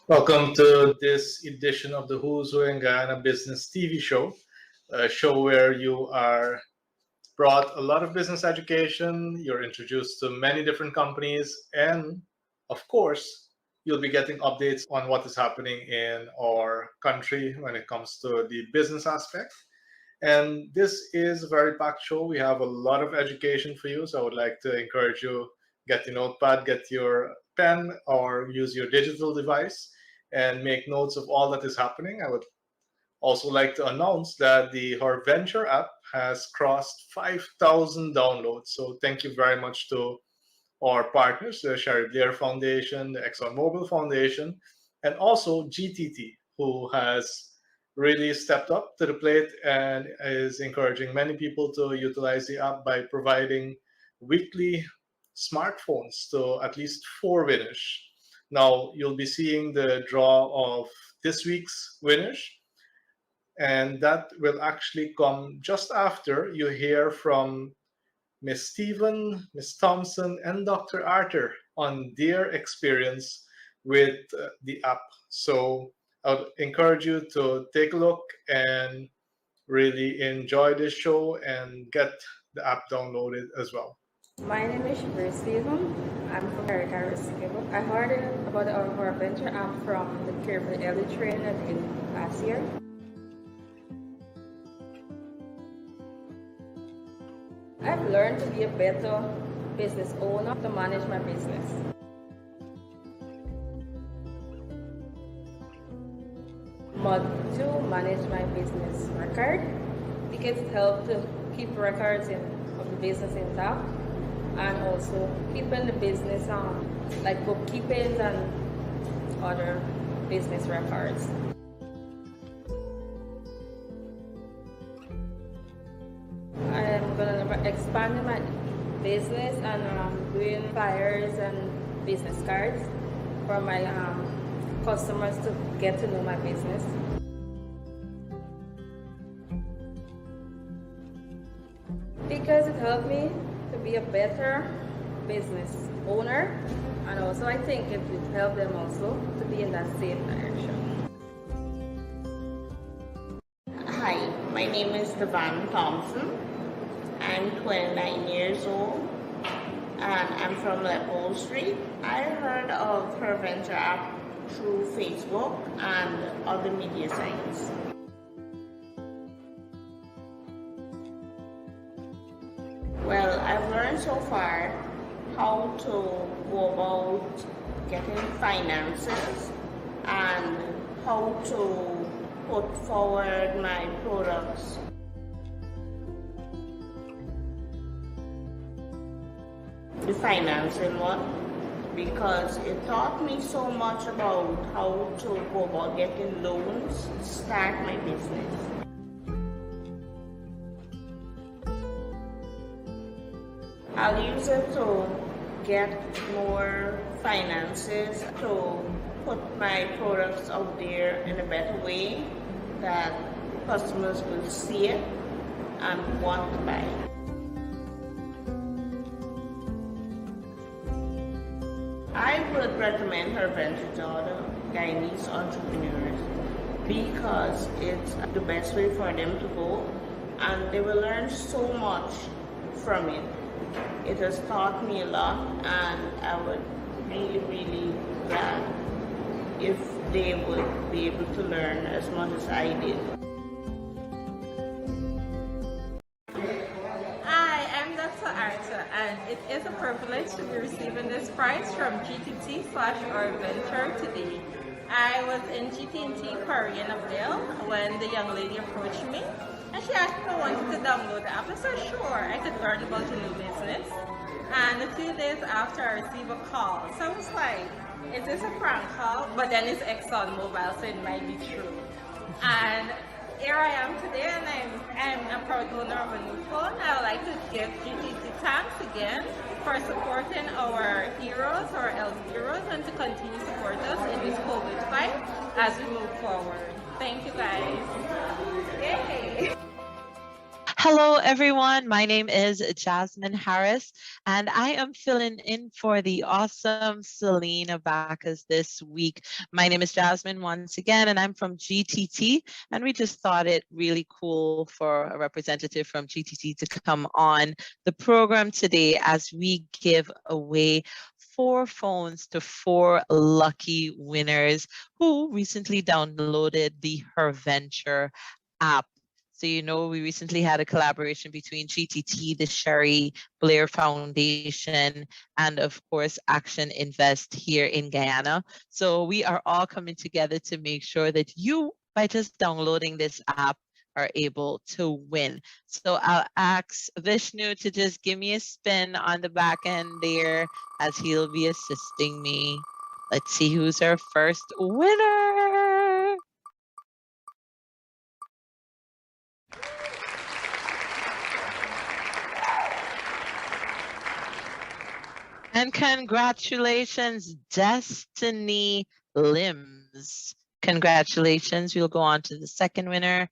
Welcome to this edition of the Who's Who in Guyana Business TV Show, a show where you are brought a lot of business education, you're introduced to many different companies, and of course, you'll be getting updates on what is happening in our country when it comes to the business aspect. And this is a very packed show. We have a lot of education for you, so I would like to encourage you get your notepad, get your pen, or use your digital device and make notes of all that is happening. I would also like to announce that the Her Venture app has crossed 5,000 downloads. So thank you very much to our partners, the Sherry Blair Foundation, the ExxonMobil Foundation, and also GTT, who has really stepped up to the plate and is encouraging many people to utilize the app by providing weekly smartphones to at least 4 winners. Now, you'll be seeing the draw of this week's winners, and that will actually come just after you hear from Miss Stephen, Miss Thompson, and Dr. Arthur on their experience with the app. So I would encourage you to take a look and really enjoy this show and get the app downloaded as well. My name is Stephen. I'm from America. I heard about our venture app from the Careful Early Training I did last year. I've learned to be a better business owner to manage my business. But to manage my business record, because it helps to keep records of the business intact, and also keeping the business like bookkeeping and other business records. I'm gonna expand my business and doing flyers and business cards for my customers to get to know my business. Because it helped me to be a better business owner, and also I think it would help them also to be in that same direction. Hi, my name is Devon Thompson. I'm 29 years old and I'm from Leopold Street. I heard of Her Venture app through Facebook and other media sites. Well, I've learned so far how to go about getting finances and how to put forward my products. The financing one, because it taught me so much about how to go about getting loans to start my business. I'll use it to get more finances, to put my products out there in a better way that customers will see it and want to buy it. I would recommend Her Venture to other Guyanese entrepreneurs because it's the best way for them to go and they will learn so much from it. It has taught me a lot and I would really glad if they would be able to learn as much as I did. Hi, I'm Dr. Arthur and it is a privilege to be receiving this prize from GTT/Her Venture today. I was in GT&T Korean Updale when the young lady approached me and she asked me if I wanted to download the app. I said sure, I could learn about a new business. And a few days after I received a call. So I was like, is this a prank call? But then it's ExxonMobil, so it might be true. And here I am today and I'm a proud owner of a new phone. I would like to give GTT thanks again for supporting our heroes, our health heroes, and to continue to support us in this COVID fight as we move forward. Thank you guys. Yay! Hello, everyone. My name is Jasmine Harris, and I am filling in for the awesome Selena Bacchus this week. My name is Jasmine once again, and I'm from GTT, and we just thought it really cool for a representative from GTT to come on the program today as we give away 4 phones to 4 lucky winners who recently downloaded the Her Venture app. So, we recently had a collaboration between GTT, the Sherry Blair Foundation, and of course, Action Invest here in Guyana. So we are all coming together to make sure that you, by just downloading this app, are able to win. So I'll ask Vishnu to just give me a spin on the back end there as he'll be assisting me. Let's see who's our first winner. And congratulations, Destiny Limbs. Congratulations. We'll go on to the second winner.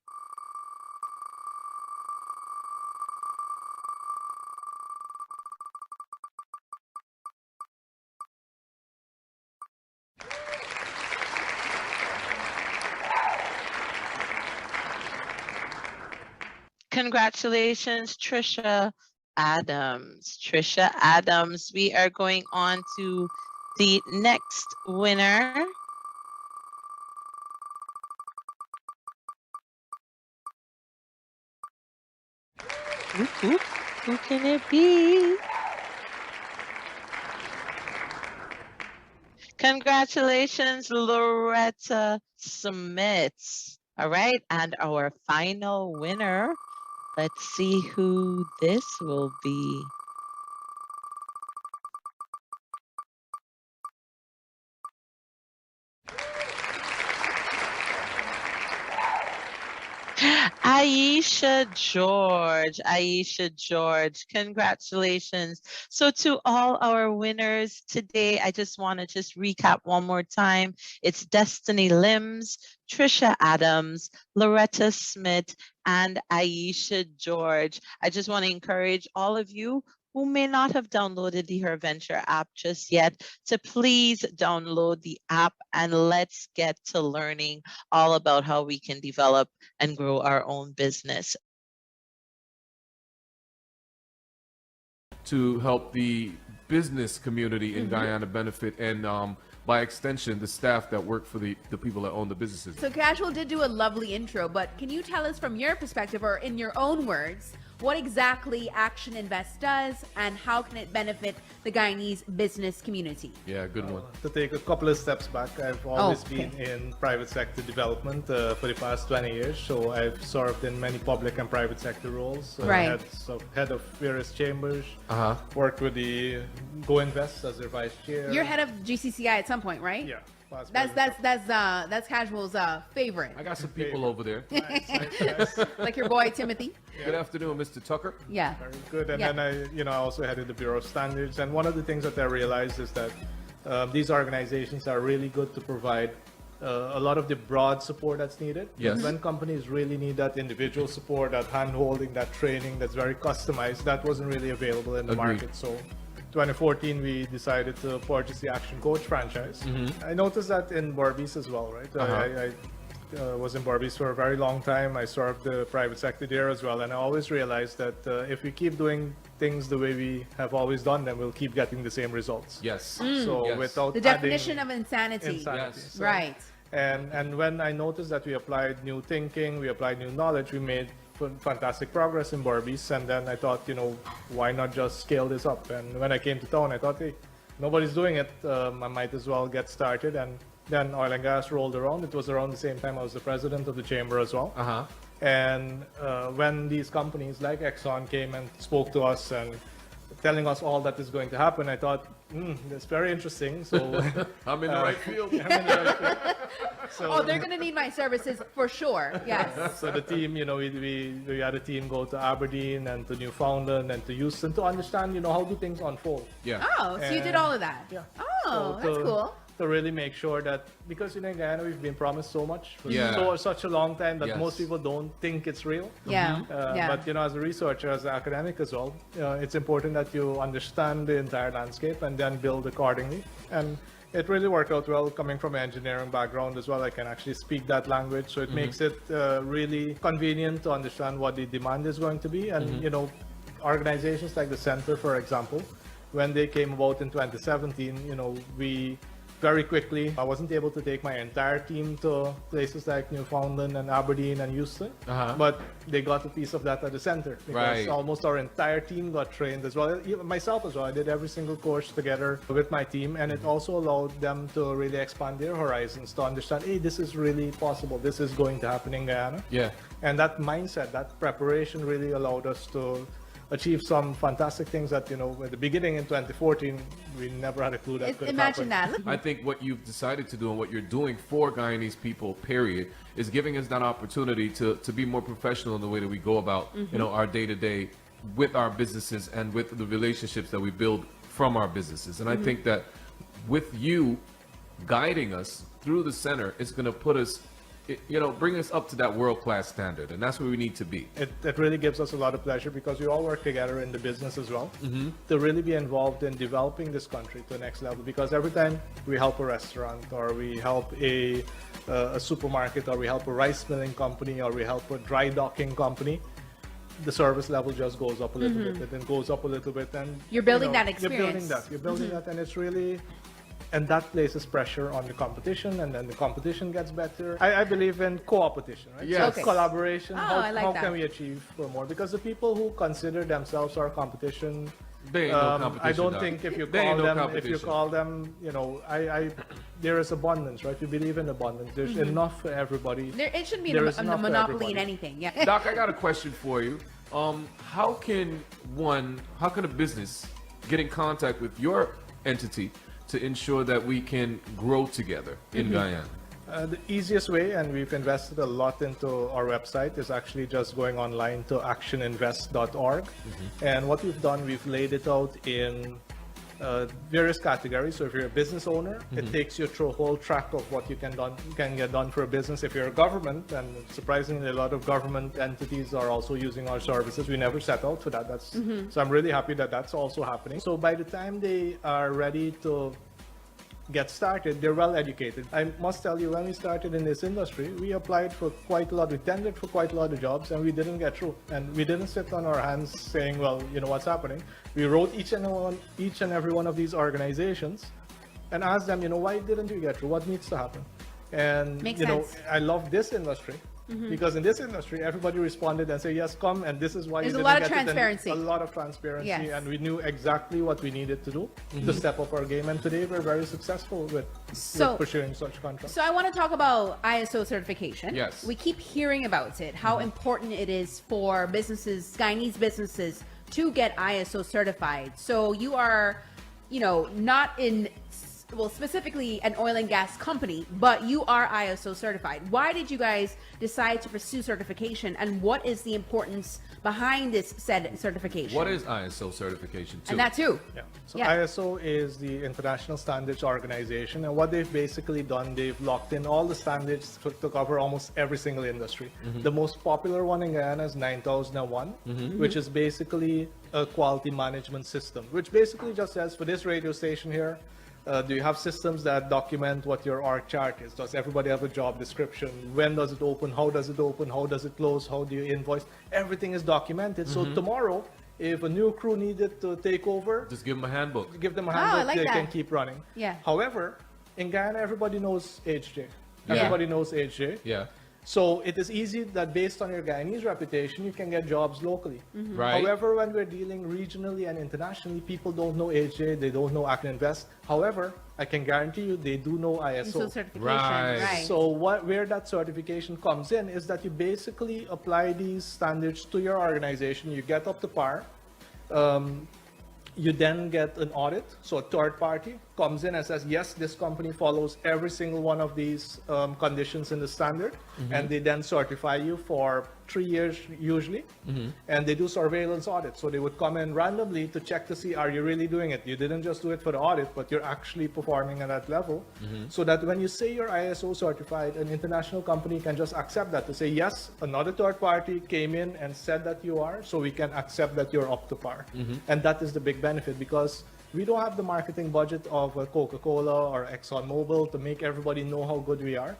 Congratulations, Trisha Adams. Trisha Adams. We are going on to the next winner. Who can it be? Congratulations, Loretta Smith. All right, and our final winner. Let's see who this will be. Aisha George, congratulations. So to all our winners today, I just want to recap one more time. It's Destiny Limbs, Trisha Adams, Loretta Smith, and Aisha George. I just want to encourage all of you who may not have downloaded the Her Venture app just yet to please download the app, and let's get to learning all about how we can develop and grow our own business. To help the business community in Guyana benefit, and by extension, the staff that work for the people that own the businesses. So Casual did do a lovely intro, but can you tell us from your perspective, or in your own words, what exactly Action Invest does and how can it benefit the Guyanese business community? Yeah, good one. To take a couple of steps back, I've always been in private sector development for the past 20 years. So I've served in many public and private sector roles. Right. Head of various chambers, worked with the Go Invest as their vice chair. You're head of GCCI at some point, right? Yeah. That's Casual's favorite. I got some people over there. Nice. Like your boy Timothy. Good afternoon, Mr. Tucker. Yeah. Very good. And then I also headed the Bureau of Standards. And one of the things that I realized is that these organizations are really good to provide a lot of the broad support that's needed. Yes. When companies really need that individual support, that hand-holding, that training that's very customized, that wasn't really available in the market. So 2014, we decided to purchase the ActionCOACH franchise. I noticed that in Barbies as well, right? I was in Barbies for a very long time. I served the private sector there as well. And I always realized that if we keep doing things the way we have always done them, we'll keep getting the same results. Yes. So without The definition of insanity. Yes. So, Right. And when I noticed that we applied new thinking, we applied new knowledge, we made fantastic progress in Barbies. And then I thought, why not just scale this up? And when I came to town, I thought, hey, nobody's doing it. I might as well get started. And then oil and gas rolled around. It was around the same time I was the president of the chamber as well. And when these companies like Exxon came and spoke to us and telling us all that is going to happen, I thought, that's very interesting. So I'm in the right field. I'm in the right field. So, They're going to need my services for sure. Yes. So the team, we had a team go to Aberdeen and to Newfoundland and to Houston to understand, how do things unfold. Yeah. Oh, so you did all of that? Yeah. Oh, So that's cool. to really make sure that, because in Guyana we've been promised so much for Yeah. such a long time that Yes. most people don't think it's real. Yeah. Yeah. But as a researcher, as an academic as well, it's important that you understand the entire landscape and then build accordingly. And it really worked out well coming from an engineering background as well. I can actually speak that language, so it makes it really convenient to understand what the demand is going to be. And organizations like the center, for example, when they came about in 2017, we very quickly, I wasn't able to take my entire team to places like Newfoundland and Aberdeen and Houston, but they got a piece of that at the center, because almost our entire team got trained as well. Even myself as well, I did every single course together with my team, and it also allowed them to really expand their horizons, to understand, hey, this is really possible, this is going to happen in Guyana. Yeah. And that mindset, that preparation really allowed us to achieve some fantastic things that, at the beginning in 2014, we never had a clue that could Imagine happen. that. I think what you've decided to do and what you're doing for Guyanese people, period, is giving us that opportunity to be more professional in the way that we go about, our day-to-day with our businesses and with the relationships that we build from our businesses. And I think that with you guiding us through the center, it's going to put us, bring us up to that world-class standard, and that's where we need to be. It really gives us a lot of pleasure, because we all work together in the business as well, to really be involved in developing this country to the next level. Because every time we help a restaurant, or we help a supermarket, or we help a rice milling company, or we help a dry docking company, the service level just goes up a little bit, and then goes up a little bit, and You're building that experience. You're building that, and it's really. And that places pressure on the competition, and then the competition gets better. I believe in co-opetition, right? Yes. So collaboration. Oh, how I like that. can we achieve more? Because the people who consider themselves our competition, They ain't no competition. I don't Doc. think if you They ain't no call them, there is abundance, right? We believe in abundance. There's enough for everybody. It shouldn't be There a is enough for monopoly in everybody. anything. Yeah. Doc, I got a question for you. How can a business get in contact with your entity to ensure that we can grow together in Guyana? The easiest way, and we've invested a lot into our website, is actually just going online to actioninvest.org. And what we've done, we've laid it out in various categories. So if you're a business owner, it takes you through a whole track of what you can get done for a business. If you're a government, and surprisingly a lot of government entities are also using our services. We never set out for that. So I'm really happy that that's also happening. So by the time they are ready to get started, they're well educated. I must tell you, when we started in this industry, we applied for quite a lot, we tendered for quite a lot of jobs, and we didn't get through. And we didn't sit on our hands saying, well, what's happening. We wrote each and every one of these organizations and asked them, why didn't you get through? What needs to happen? And Makes sense. I love this industry. Because in this industry, everybody responded and said, yes, come, and this is why There's you a didn't lot of get it. And transparency. a lot of transparency, Yes. and we knew exactly what we needed to do to step up our game. And today we're very successful with pursuing such contracts. So I want to talk about ISO certification. Yes. We keep hearing about it, how important it is for businesses, Guyanese businesses, to get ISO certified. So you are, not in, specifically an oil and gas company, but you are ISO certified. Why did you guys decide to pursue certification, and what is the importance behind this said certification? What is ISO certification too? And that too. Yeah. So Yeah. ISO is the International Standards Organization, and what they've basically done, they've locked in all the standards to cover almost every single industry. The most popular one in Guyana is 9001, which is basically a quality management system, which basically just says, for this radio station here, do you have systems that document what your org chart is? Does everybody have a job description? When does it open? How does it open? How does it close? How do you invoice? Everything is documented. So tomorrow, if a new crew needed to take over, Just give them a handbook. give them a I handbook, like they that. can keep running. Yeah. However, in Guyana, everybody knows HJ. Everybody knows HJ. Yeah. So it is easy that based on your Guyanese reputation, you can get jobs locally. Right. However, when we're dealing regionally and internationally, people don't know HJ, they don't know ActionInvest. However, I can guarantee you they do know ISO. ISO certification. Right. Right. So where that certification comes in is that you basically apply these standards to your organization. You get up to par. You then get an audit. So a third party comes in and says, yes, this company follows every single one of these conditions in the standard. And they then certify you for 3 years usually, and they do surveillance audits. So they would come in randomly to check to see, are you really doing it? You didn't just do it for the audit, but you're actually performing at that level. So that when you say you're ISO certified, an international company can just accept that to say, yes, another third party came in and said that you are, so we can accept that you're up to par. And that is the big benefit, because we don't have the marketing budget of Coca-Cola or ExxonMobil to make everybody know how good we are.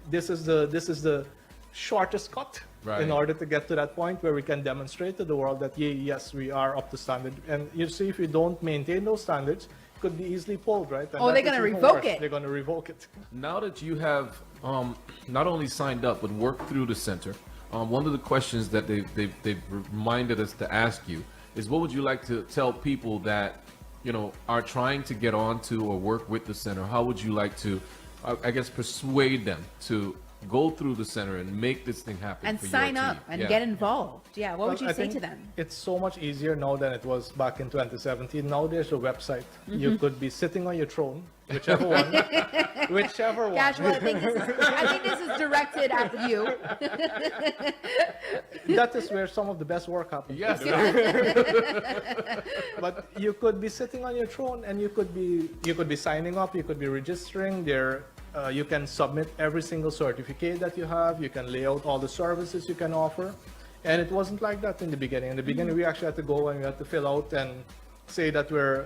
This is the shortest cut in order to get to that point where we can demonstrate to the world that yes, we are up to standard. And you see, if we don't maintain those standards, it could be easily pulled, right? And they're going to revoke it. They're going to revoke it. Now that you have not only signed up but worked through the center, one of the questions that they've reminded us to ask you is, what would you like to tell people that are trying to get onto or work with the center? How would you like to, I guess, persuade them to go through the center and make this thing happen and for sign your up team? and get involved? Yeah, what would you I say think to them? It's so much easier now than it was back in 2017. Now there's a website. You could be sitting on your throne, whichever one. Whichever one. Casual, I think this is directed at you. That is where some of the best work happens. Yes. But you could be sitting on your throne, and you could be signing up, you could be registering there. You can submit every single certificate that you have. You can lay out all the services you can offer. And it wasn't like that in the beginning. In the beginning, we actually had to go and we had to fill out and say that we're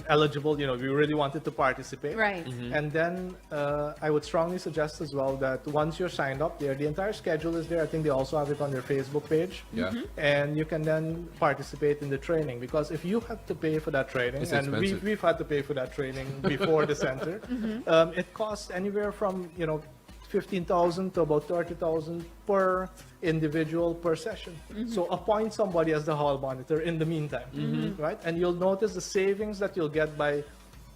eligible, we really wanted to participate. Right. And then I would strongly suggest as well that once you're signed up there, the entire schedule is there. I think they also have it on their Facebook page. Yeah. And you can then participate in the training, because if you have to pay for that training, It's and expensive. we've had to pay for that training before the center, it costs anywhere from 15,000 to about 30,000 per individual per session. So appoint somebody as the hall monitor in the meantime, right? And you'll notice the savings that you'll get by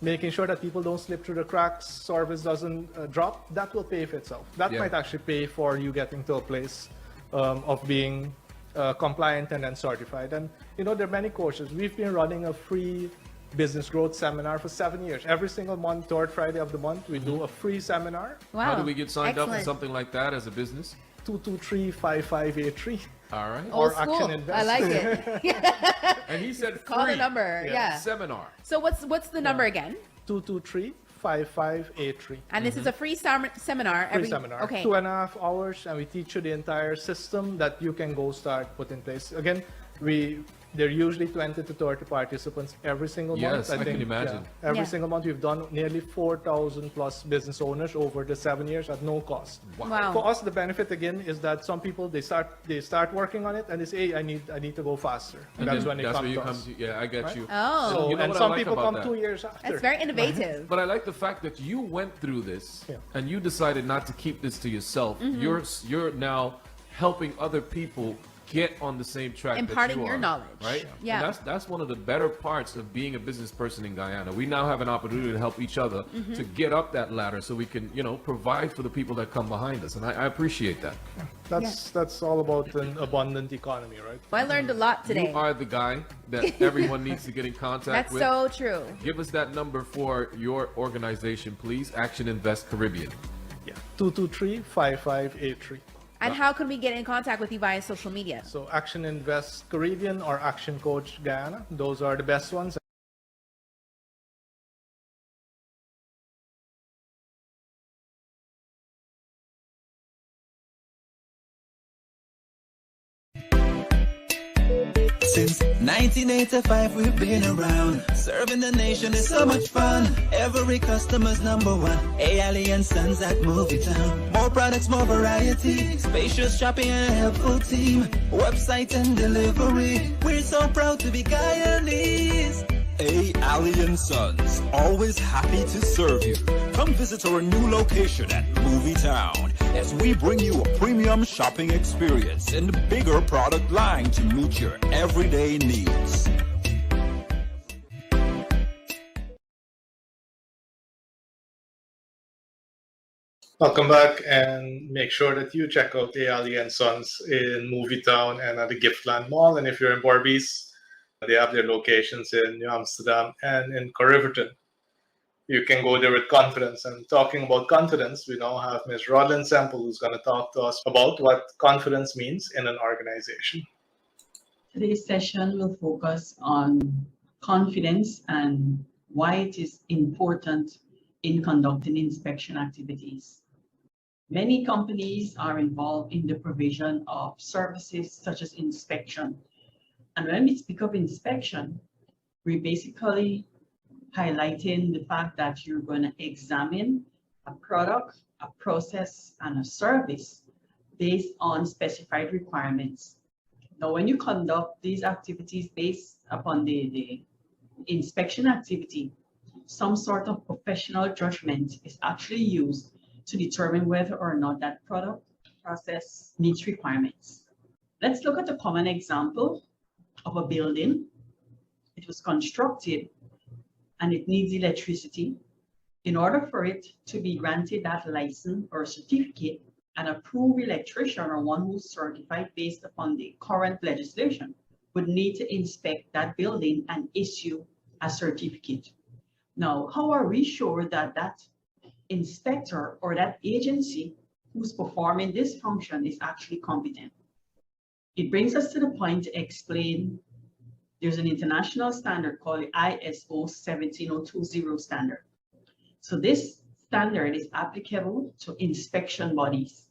making sure that people don't slip through the cracks, service doesn't drop. That will pay for itself. That might actually pay for you getting to a place of being compliant and then certified. And there are many courses. We've been running a free business growth seminar for 7 years. Every single month, third Friday of the month, we do a free seminar. Wow. How do we get signed up for Excellent. something like that as a business? 223-5583. All right. Old or school. Action Invest. I like it. And he said free. Call the number. Yeah. Seminar. So what's the number again? 223-5583. And this is a free seminar. Free seminar. Okay. 2.5 hours, and we teach you the entire system that you can go start put in place. Again, there are usually 20 to 30 participants every single month. Yes, I can imagine. Every Yeah. single month, we've done nearly 4,000 plus business owners over the 7 years at no cost. Wow. For us, the benefit again is that some people they start working on it and they say, hey, I need to go faster. And that's when they come to us. Yeah, I get Right? you. Oh. So, You know and what I some like people about come that? 2 years after. That's very innovative. But I like the fact that you went through this Yeah. and you decided not to keep this to yourself. You're now helping other people get on the same track. Imparting that you your are, knowledge. right? Yeah. And that's one of the better parts of being a business person in Guyana. We now have an opportunity to help each other to get up that ladder, so we can provide for the people that come behind us, and I appreciate that. That's all about an abundant economy, right? Well, I learned a lot today. You are the guy that everyone needs to get in contact That's with. so true. Give us that number for your organization, please. Action Invest Caribbean. Yeah. 223-5583. And how can we get in contact with you via social media? So Action Invest Caribbean or ActionCOACH Guyana, those are the best ones. Since 1985 we've been around. Serving the nation is so much fun. Every customer's number one. ALE & Sons at Movie Town. More products, more variety. Spacious shopping and a helpful team. Website and delivery. We're so proud to be Guyanese. ALE & Sons, always happy to serve you. Come visit our new location at Movie Town as we bring you a premium shopping experience and a bigger product line to meet your everyday needs. Welcome back, and make sure that you check out ALE & Sons in Movie Town and at the Giftland Mall. And if you're in Barbies, they have their locations in New Amsterdam and in Corriverton. you can go there with confidence. And talking about confidence, we now have Ms. Rodlyn Semple, who's going to talk to us about what confidence means in an organization. Today's session will focus on confidence and why it is important in conducting inspection activities. Many companies are involved in the provision of services such as inspection. And when we speak of inspection, we're basically highlighting the fact that you're going to examine a product, a process, and a service based on specified requirements. Now, when you conduct these activities based upon the inspection activity, some sort of professional judgment is actually used to determine whether or not that product process meets requirements. Let's look at a common example of a building. It was constructed and it needs electricity. In order for it to be granted that license or certificate, an approved electrician or one who's certified based upon the current legislation would need to inspect that building and issue a certificate. Now, how are we sure that that inspector or that agency who's performing this function is actually competent? It brings us to the point to explain there's an international standard called the ISO 17020 standard. So this standard is applicable to inspection bodies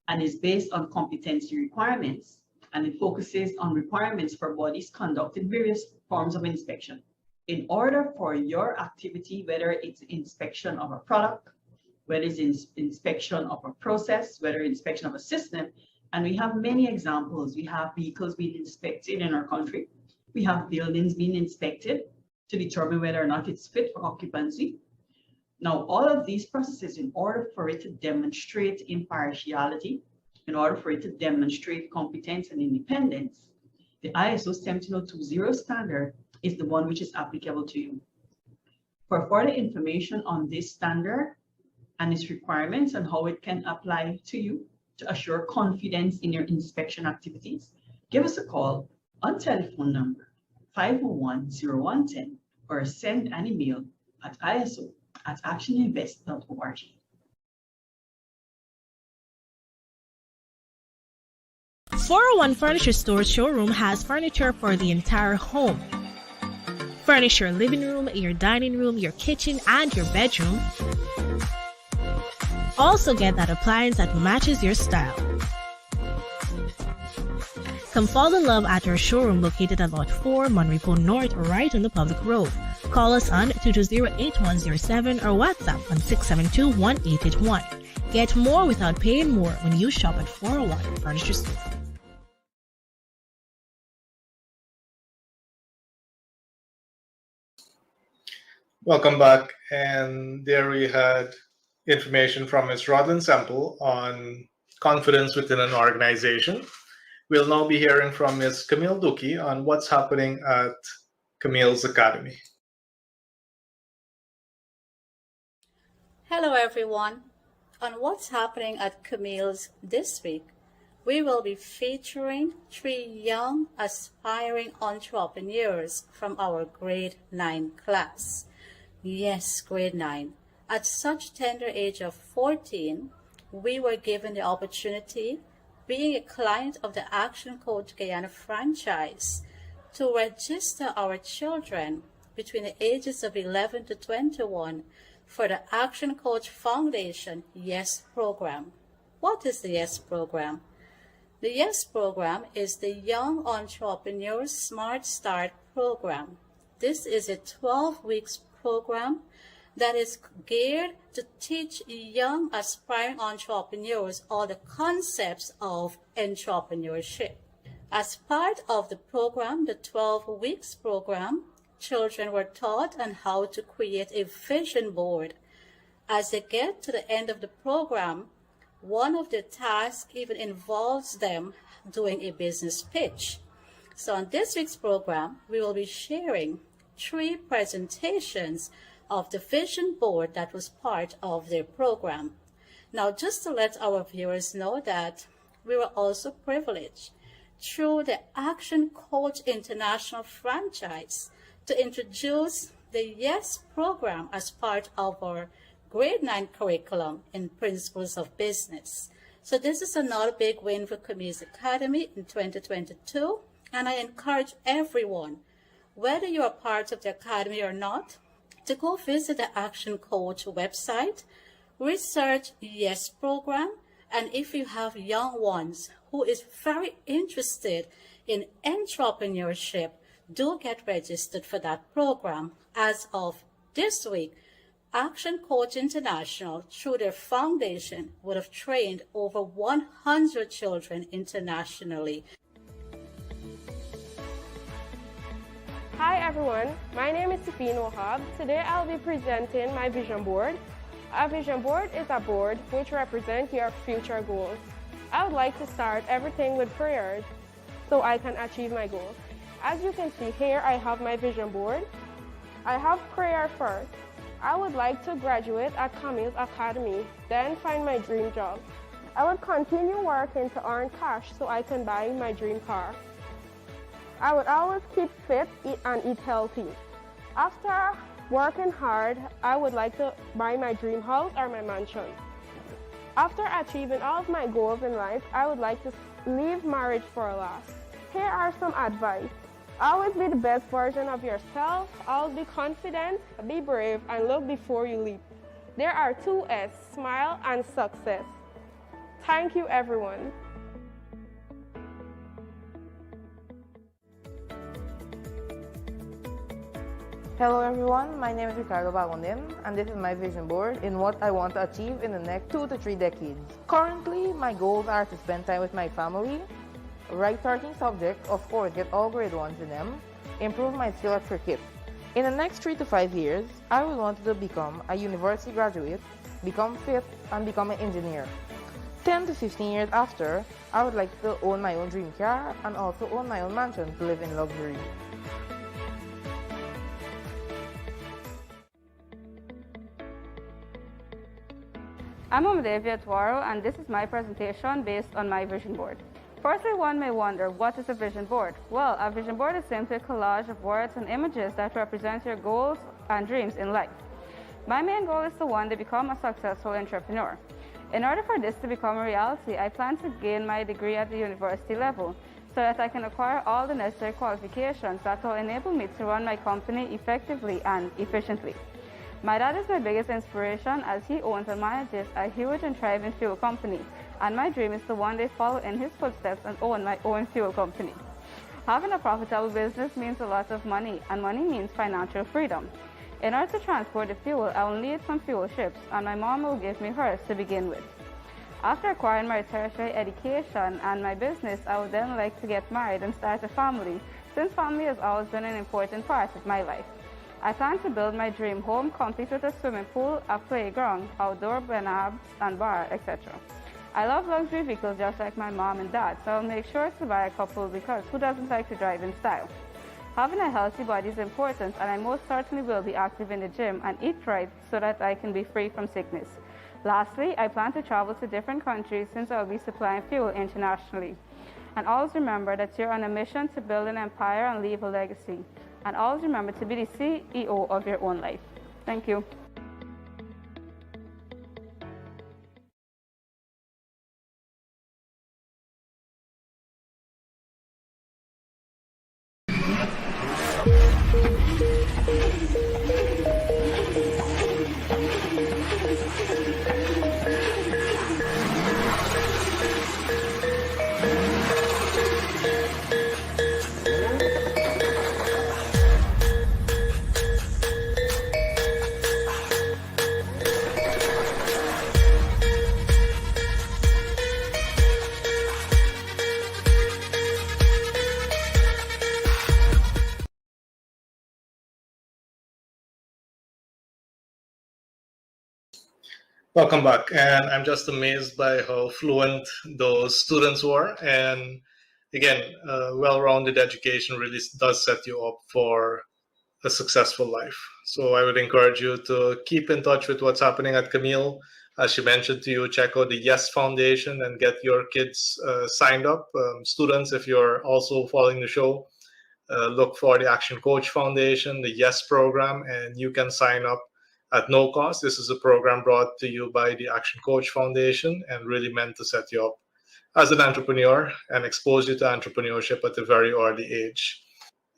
and is based on competency requirements, and it focuses on requirements for bodies conducting various forms of inspection. In order for your activity, whether it's inspection of a product, whether it's inspection of a process, whether inspection of a system, and we have many examples. We have vehicles being inspected in our country. We have buildings being inspected to determine whether or not it's fit for occupancy. Now, all of these processes, in order for it to demonstrate impartiality, in order for it to demonstrate competence and independence, the ISO 17020 standard is the one which is applicable to you. For further information on this standard and its requirements and how it can apply to you to assure confidence in your inspection activities, give us a call on telephone number 501-0110 or send an email at iso@actioninvest.org. .401 Furniture Store's showroom has furniture for the entire home. Furnish your living room, your dining room, your kitchen, and your bedroom. Also get that appliance that matches your style. Come fall in love at our showroom located at Lot 4, Monrepo North, right on the public road. Call us on 220-8107 or WhatsApp on 672-1881. Get more without paying more when you shop at 401 Furniture Store. Welcome back. And there we had information from Ms. Rodlyn Semple on confidence within an organization. We'll now be hearing from Ms. Camille Duki on what's happening at Camille's Academy. Hello everyone. On what's happening at Camille's this week, we will be featuring 3 young aspiring entrepreneurs from our grade 9 class. Yes, grade 9. At such tender age of 14, we were given the opportunity, being a client of the ActionCOACH Guyana franchise, to register our children between the ages of 11 to 21 for the ActionCOACH Foundation YES program. What is the YES program? The YES program is the Young Entrepreneurs Smart Start program. This is a 12-week program that is geared to teach young aspiring entrepreneurs all the concepts of entrepreneurship. As part of the program, the 12 weeks program, children were taught on how to create a vision board. As they get to the end of the program, one of the tasks even involves them doing a business pitch. So on this week's program, we will be sharing 3 presentations of the vision board that was part of their program. Now, just to let our viewers know that we were also privileged through the ActionCOACH International franchise to introduce the YES program as part of our grade 9 curriculum in Principles of Business. So this is another big win for Camille's Academy in 2022, and I encourage everyone, whether you are part of the Academy or not, to go visit the Action Coach website, research YES program, and if you have young ones who is very interested in entrepreneurship, do get registered for that program. As of this week, Action Coach International, through their foundation, would have trained over 100 children internationally. Hi everyone, my name is Safine Wahab. Today I'll be presenting my vision board. A vision board is a board which represents your future goals. I would like to start everything with prayers so I can achieve my goals. As you can see here, I have my vision board. I have prayer first. I would like to graduate at Camille's Academy, then find my dream job. I would continue working to earn cash so I can buy my dream car. I would always keep fit and eat healthy. After working hard, I would like to buy my dream house or my mansion. After achieving all of my goals in life, I would like to leave marriage for last. Here are some advice. Always be the best version of yourself. Always be confident, be brave, and look before you leap. There are 2 S, smile and success. Thank you, everyone. Hello everyone, my name is Ricardo Bagonim, and this is my vision board in what I want to achieve in the next 2 to 3 decades. Currently, my goals are to spend time with my family, write 13 subjects, of course get all grade 1s in them, improve my skill at cricket. In the next 3 to 5 years, I would want to become a university graduate, become fit, and become an engineer. 10 to 15 years after, I would like to own my own dream car and also own my own mansion to live in luxury. I'm Amadevia Tuaro, and this is my presentation based on my vision board. Firstly, one may wonder, what is a vision board? Well, a vision board is simply a collage of words and images that represent your goals and dreams in life. My main goal is to one day become a successful entrepreneur. In order for this to become a reality, I plan to gain my degree at the university level so that I can acquire all the necessary qualifications that will enable me to run my company effectively and efficiently. My dad is my biggest inspiration as he owns and manages a huge and thriving fuel company, and my dream is to one day follow in his footsteps and own my own fuel company. Having a profitable business means a lot of money, and money means financial freedom. In order to transport the fuel, I will need some fuel ships, and my mom will give me hers to begin with. After acquiring my tertiary education and my business, I would then like to get married and start a family, since family has always been an important part of my life. I plan to build my dream home, complete with a swimming pool, a playground, outdoor benabs and bar, etc. I love luxury vehicles just like my mom and dad, so I'll make sure to buy a couple because who doesn't like to drive in style? Having a healthy body is important, and I most certainly will be active in the gym and eat right so that I can be free from sickness. Lastly, I plan to travel to different countries since I'll be supplying fuel internationally. And always remember that you're on a mission to build an empire and leave a legacy. And always remember to be the CEO of your own life. Thank you. Welcome back, and I'm just amazed by how fluent those students were. And again, well-rounded education really does set you up for a successful life. So I would encourage you to keep in touch with what's happening at Camille. As she mentioned to you, check out the YES Foundation and get your kids signed up. Students, if you're also following the show, look for the Action Coach Foundation, the YES program, and you can sign up at no cost. This is a program brought to you by the Action Coach Foundation and really meant to set you up as an entrepreneur and expose you to entrepreneurship at a very early age.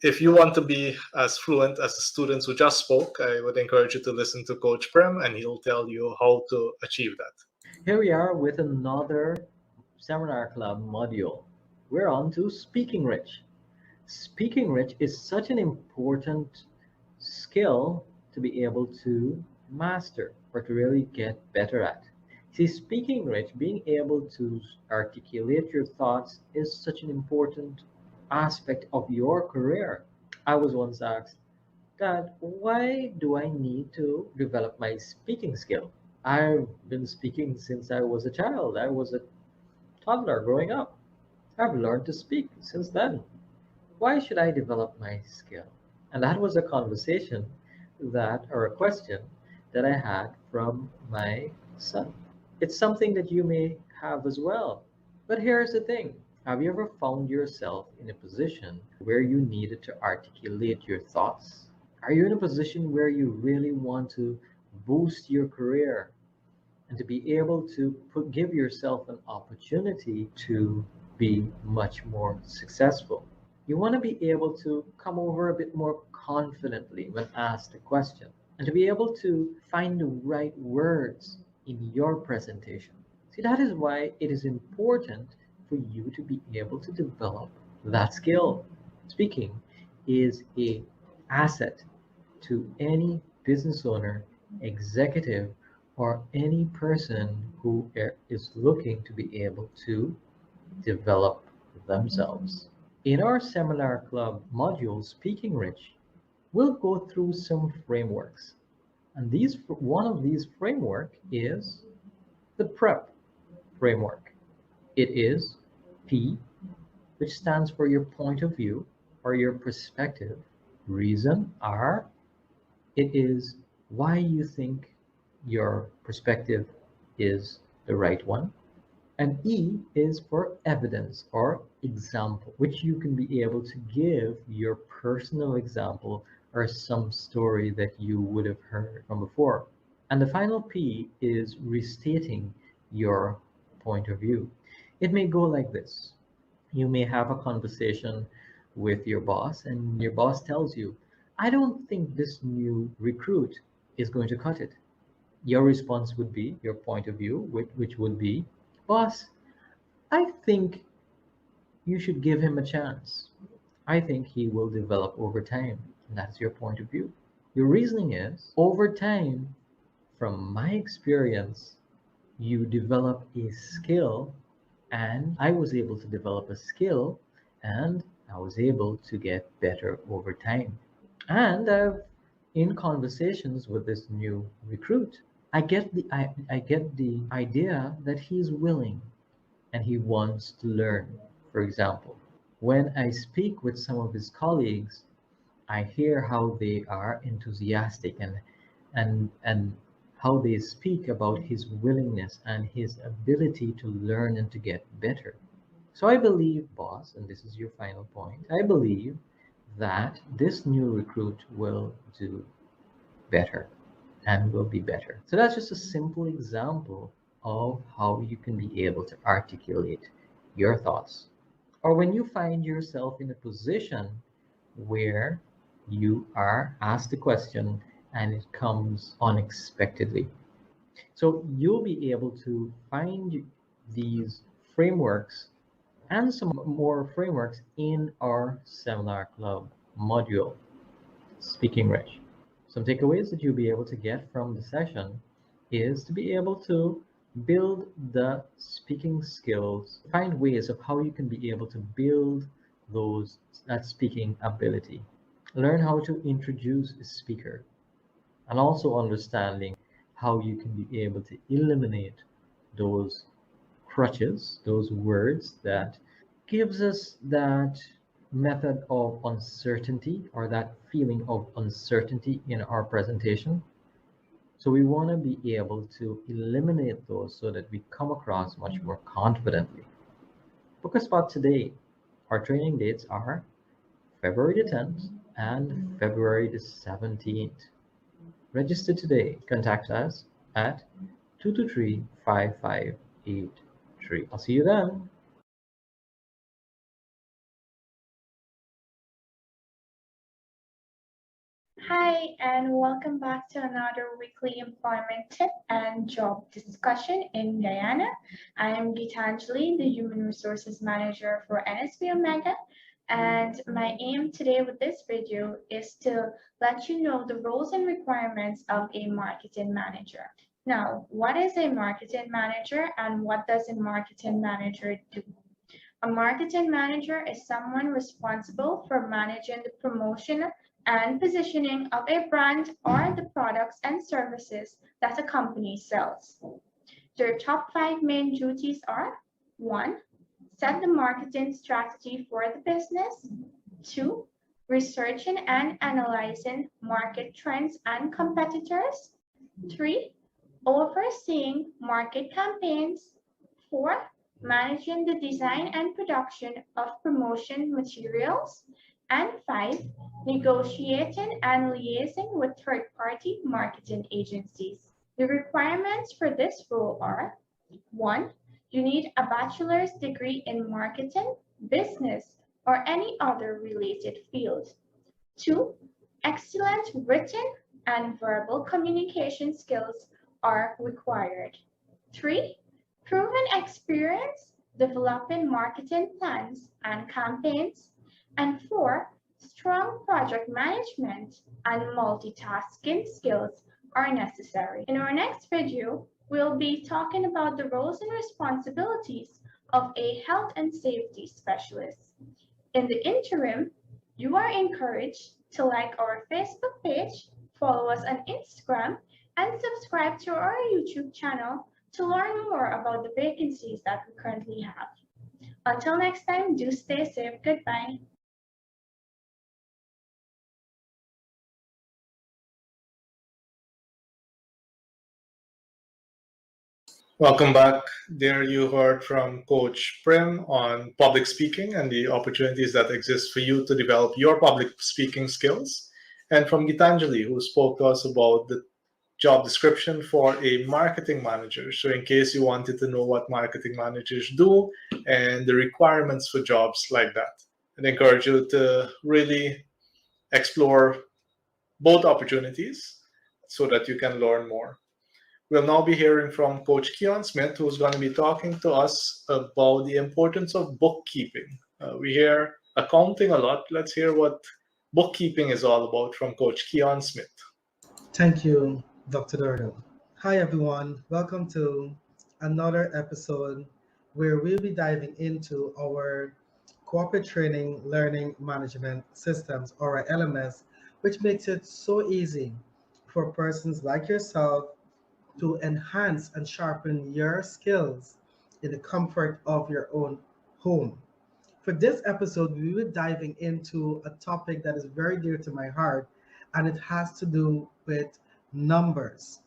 If you want to be as fluent as the students who just spoke, I would encourage you to listen to Coach Prem, and he'll tell you how to achieve that. Here we are with another Seminar Club module. We're on to Speaking Rich. Speaking Rich is such an important skill to be able to master or to really get better at. See, speaking rich, being able to articulate your thoughts is such an important aspect of your career. I was once asked, Dad, why do I need to develop my speaking skill? I've been speaking since I was a child. I was a toddler growing up. I've learned to speak since then. Why should I develop my skill? And that was a conversation or a question that I had from my son. It's something that you may have as well. But here's the thing. Have you ever found yourself in a position where you needed to articulate your thoughts? Are you in a position where you really want to boost your career and to be able to give yourself an opportunity to be much more successful? You want to be able to come over a bit more confidently when asked a question and to be able to find the right words in your presentation. See, that is why it is important for you to be able to develop that skill. Speaking is an asset to any business owner, executive, or any person who is looking to be able to develop themselves. In our Seminar Club module, Speaking Rich, we'll go through some frameworks. And one of these framework is the PREP framework. It is P, which stands for your point of view or your perspective. Reason, R, it is why you think your perspective is the right one. And E is for evidence or example, which you can be able to give your personal example or some story that you would have heard from before. And the final P is restating your point of view. It may go like this. You may have a conversation with your boss and your boss tells you, I don't think this new recruit is going to cut it. Your response would be, your point of view, which would be, boss, I think you should give him a chance. I think he will develop over time. And that's your point of view. Your reasoning is, over time, from my experience, you develop a skill, and I was able to develop a skill, and I was able to get better over time. And in conversations with this new recruit, I get the idea that he's willing and he wants to learn. For example, when I speak with some of his colleagues, I hear how they are enthusiastic and how they speak about his willingness and his ability to learn and to get better. So I believe, boss, and this is your final point, I believe that this new recruit will do better and will be better. So that's just a simple example of how you can be able to articulate your thoughts. Or when you find yourself in a position where you are asked a question and it comes unexpectedly. So you'll be able to find these frameworks and some more frameworks in our Seminar Club module, Speaking Rich. Some takeaways that you'll be able to get from the session is to be able to build the speaking skills, find ways of how you can be able to build that speaking ability. Learn how to introduce a speaker, and also understanding how you can be able to eliminate those crutches, those words that gives us that method of uncertainty or that feeling of uncertainty in our presentation. So we want to be able to eliminate those so that we come across much more confidently. Book a spot today. Our training dates are February the 10th, and February the 17th. Register today. Contact us at 223-5583. I'll see you then. Hi, and welcome back to another weekly employment tip and job discussion in Guyana. I am Gitanjali, the Human Resources Manager for NSB Omega, and my aim today with this video is to let you know the roles and requirements of a marketing manager. Now, what is a marketing manager and what does a marketing manager do? A marketing manager is someone responsible for managing the promotion and positioning of a brand or the products and services that a company sells. Their top 5 main duties are: 1. Set the marketing strategy for the business. 2. Researching and analyzing market trends and competitors. 3. Overseeing market campaigns. 4. Managing the design and production of promotion materials. And 5, negotiating and liaising with third-party marketing agencies. The requirements for this role are: 1. You need a bachelor's degree in marketing, business, or any other related field. 2. Excellent written and verbal communication skills are required. 3. Proven experience developing marketing plans and campaigns. And 4, strong project management and multitasking skills are necessary. In our next video, we'll be talking about the roles and responsibilities of a health and safety specialist. In the interim, you are encouraged to like our Facebook page, follow us on Instagram, and subscribe to our YouTube channel to learn more about the vacancies that we currently have. Until next time, do stay safe. Goodbye. Welcome back. There you heard from Coach Prem on public speaking and the opportunities that exist for you to develop your public speaking skills, and from Gitanjali, who spoke to us about the job description for a marketing manager. So in case you wanted to know what marketing managers do and the requirements for jobs like that, I'd encourage you to really explore both opportunities so that you can learn more. We'll now be hearing from Coach Keon Smith, who's going to be talking to us about the importance of bookkeeping. We hear accounting a lot. Let's hear what bookkeeping is all about from Coach Keon Smith. Thank you, Dr. Durden. Hi, everyone. Welcome to another episode where we'll be diving into our corporate training learning management systems, or LMS, which makes it so easy for persons like yourself to enhance and sharpen your skills in the comfort of your own home. For this episode, we will be diving into a topic that is very dear to my heart, and it has to do with numbers.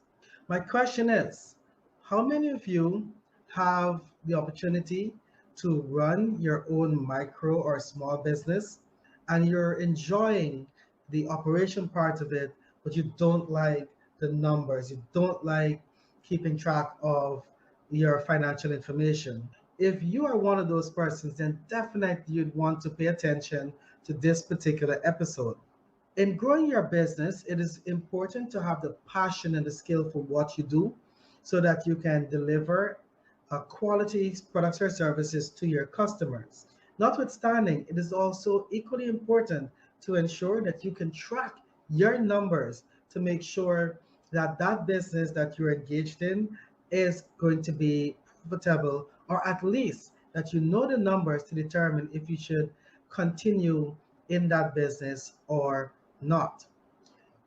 My question is, how many of you have the opportunity to run your own micro or small business and you're enjoying the operation part of it, but you don't like the numbers, you don't like keeping track of your financial information? If you are one of those persons, then definitely you'd want to pay attention to this particular episode. In growing your business, it is important to have the passion and the skill for what you do so that you can deliver quality products or services to your customers. Notwithstanding, it is also equally important to ensure that you can track your numbers to make sure that that business that you're engaged in is going to be profitable, or at least that you know the numbers to determine if you should continue in that business or not.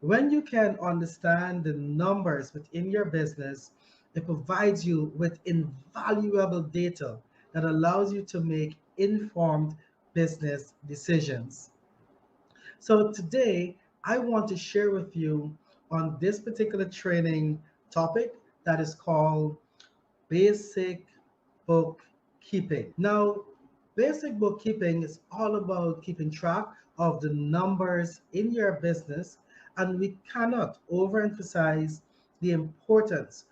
When you can understand the numbers within your business, it provides you with invaluable data that allows you to make informed business decisions. So today, I want to share with you on this particular training topic that is called basic bookkeeping. Now, basic bookkeeping is all about keeping track of the numbers in your business, and we cannot overemphasize the importance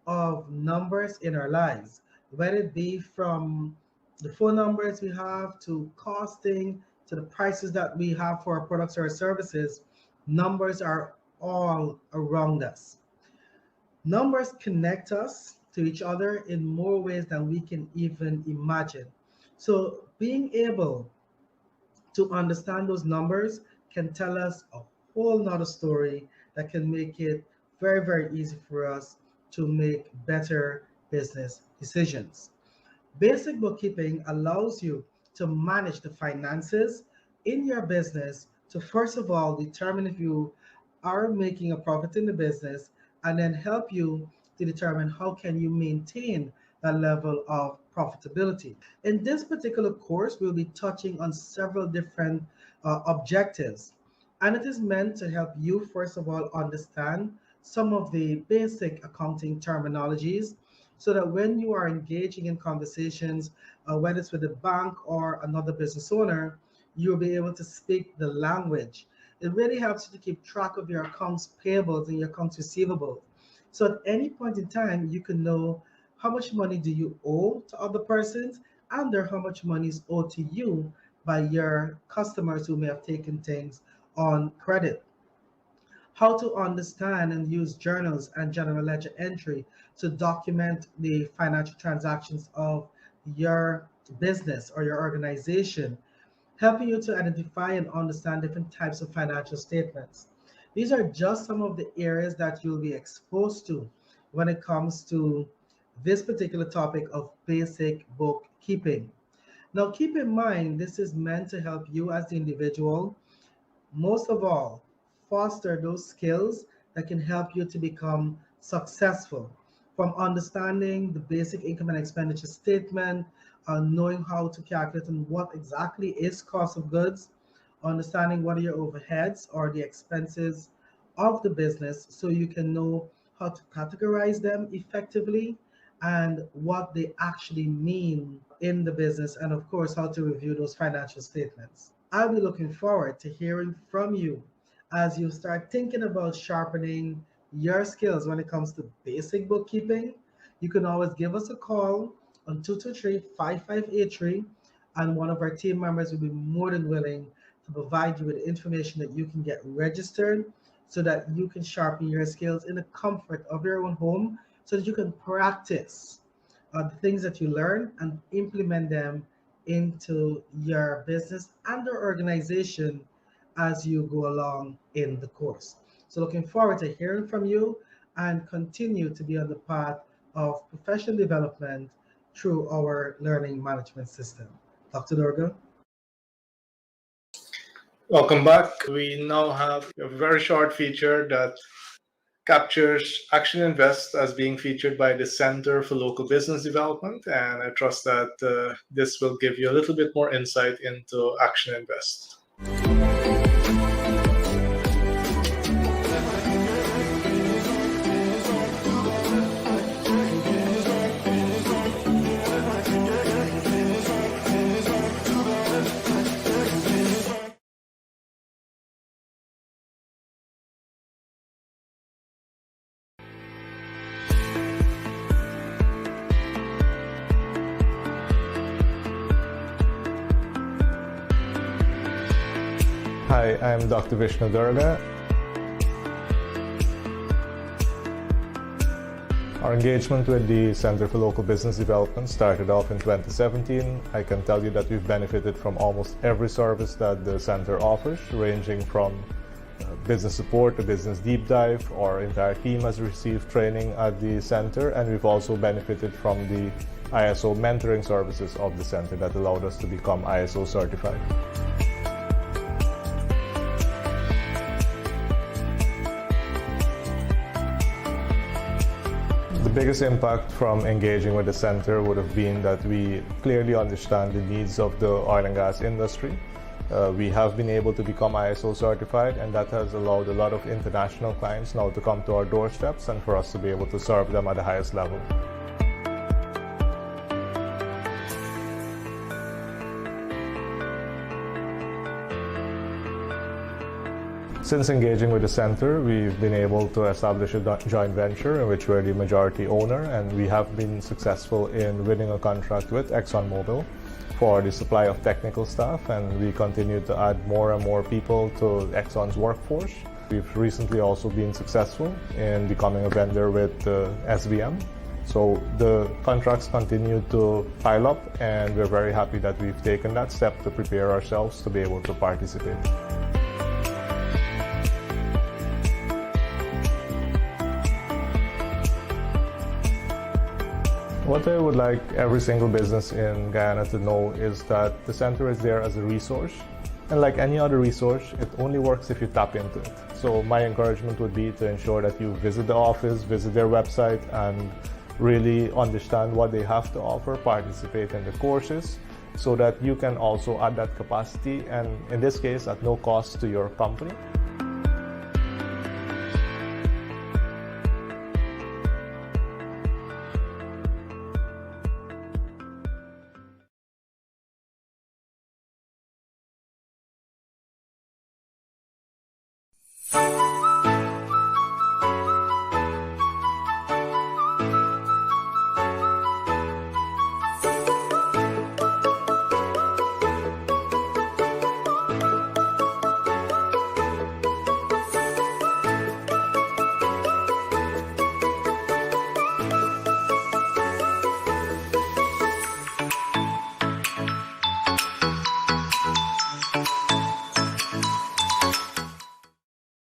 of numbers in our lives, whether it be from the phone numbers we have to costing to the prices that we have for our products or services. Numbers are all around us. Numbers connect us to each other in more ways than we can even imagine. So being able to understand those numbers can tell us a whole nother story that can make it very, very easy for us to make better business decisions. Basic bookkeeping allows you to manage the finances in your business to first of all determine if you are making a profit in the business, and then help you to determine how can you maintain that level of profitability. In this particular course, we'll be touching on several different objectives, and it is meant to help you first of all understand some of the basic accounting terminologies, so that when you are engaging in conversations, whether it's with a bank or another business owner, you'll be able to speak the language. It really helps you to keep track of your accounts payables and your accounts receivable. So at any point in time, you can know how much money do you owe to other persons, and or how much money is owed to you by your customers who may have taken things on credit. How to understand and use journals and general ledger entry to document the financial transactions of your business or your organization, helping you to identify and understand different types of financial statements. These are just some of the areas that you'll be exposed to when it comes to this particular topic of basic bookkeeping. Now, keep in mind, this is meant to help you as the individual, most of all, foster those skills that can help you to become successful. From understanding the basic income and expenditure statement, knowing how to calculate and what exactly is cost of goods, understanding what are your overheads or the expenses of the business, so you can know how to categorize them effectively and what they actually mean in the business, and of course, how to review those financial statements. I'll be looking forward to hearing from you as you start thinking about sharpening your skills when it comes to basic bookkeeping. You can always give us a call on 223-5583, and one of our team members will be more than willing to provide you with information that you can get registered so that you can sharpen your skills in the comfort of your own home, so that you can practice the things that you learn and implement them into your business and your organization as you go along in the course. So looking forward to hearing from you and continue to be on the path of professional development through our learning management system. Dr. Durga? Welcome back. We now have a very short feature that captures Action Invest as being featured by the Center for Local Business Development, and I trust that this will give you a little bit more insight into Action Invest. Hi, I'm Dr. Vishnu Durga. Our engagement with the Center for Local Business Development started off in 2017. I can tell you that we've benefited from almost every service that the center offers, ranging from business support to business deep dive. Our entire team has received training at the center, and we've also benefited from the ISO mentoring services of the center that allowed us to become ISO certified. The biggest impact from engaging with the center would have been that we clearly understand the needs of the oil and gas industry. We have been able to become ISO certified, and that has allowed a lot of international clients now to come to our doorsteps and for us to be able to serve them at the highest level. Since engaging with the center, we've been able to establish a joint venture in which we're the majority owner, and we have been successful in winning a contract with ExxonMobil for the supply of technical staff, and we continue to add more and more people to Exxon's workforce. We've recently also been successful in becoming a vendor with SVM. So the contracts continue to pile up, and we're very happy that we've taken that step to prepare ourselves to be able to participate. What I would like every single business in Guyana to know is that the center is there as a resource. And like any other resource, it only works if you tap into it. So my encouragement would be to ensure that you visit the office, visit their website, and really understand what they have to offer, participate in the courses, so that you can also add that capacity, and in this case, at no cost to your company. Thank you.